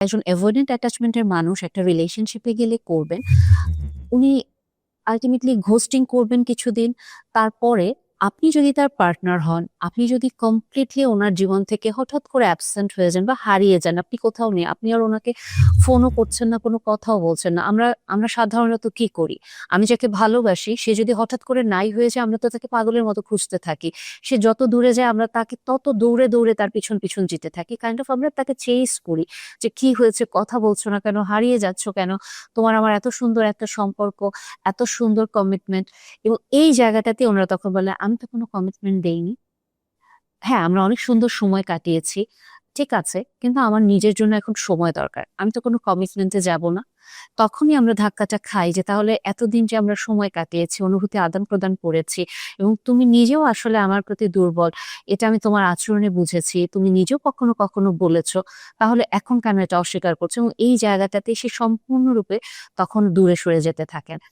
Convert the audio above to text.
একজন অ্যাভয়েডেন্ট অ্যাটাচমেন্টের মানুষ একটা রিলেশনশিপে গেলে করবেন। উনি আল্টিমেটলি ঘোস্টিং করবেন কিছুদিন। তারপরে আপনি যদি তার পার্টনার হন, আপনি যদি কমপ্লিটলি ওনার জীবন থেকে হঠাৎ করে অ্যাবসেন্ট হয়ে যান বা হারিয়ে যান, আপনি কোথাও নেই। আপনি আর ওনাকে ফোনও করছেন না, কোনো কথাও বলছেন না। আমরা আমরা সাধারণত কি করি? আমি যাকে ভালোবাসি সে যদি হঠাৎ করে নাই হয়ে যায়, আমরা তো তাকে পাগলের মতো খুঁজতে থাকি। সে যত দূরে যায় আমরা তাকে তত দৌড়ে, দৌড়ে তার পিছন, পিছন যেতে থাকি। কাইন্ড অফ আমরা তাকে চেইস করি যে, "কি হয়েছে? কথা বলছো না কেন? হারিয়ে যাচ্ছ কেন? তোমার আমার এত সুন্দর একটা সম্পর্ক।" এত সুন্দর কমিটমেন্ট এবং এই জায়গাটাতে ওনারা তখন বলে, "আমি তো কোনো কমিটমেন্ট দেইনি। হ্যাঁ, আমরা অনেক সুন্দর সময় কাটিয়েছি। ঠিক আছে, কিন্তু আমার নিজের জন্য এখন সময় দরকার। আমি তো কোনো কমিটমেন্ট এ যাব না।" তখনই আমরা ধাক্কাটা খাই যে তাহলে এতদিন যে আমরা সময় কাটিয়েছি, অনুভূতি আদান-প্রদান করেছি এবং তুমি নিজেও আসলে আমার প্রতি দুর্বল। এটা আমি তোমার আচরণে বুঝেছি। তুমি নিজেও কখনো, কখনো বলেছ। তাহলে এখন কেন এটা অস্বীকার করছো? এবং এই জায়গাটাতে সে সম্পূর্ণরূপে তখন দূরে সরে যেতে থাকেন।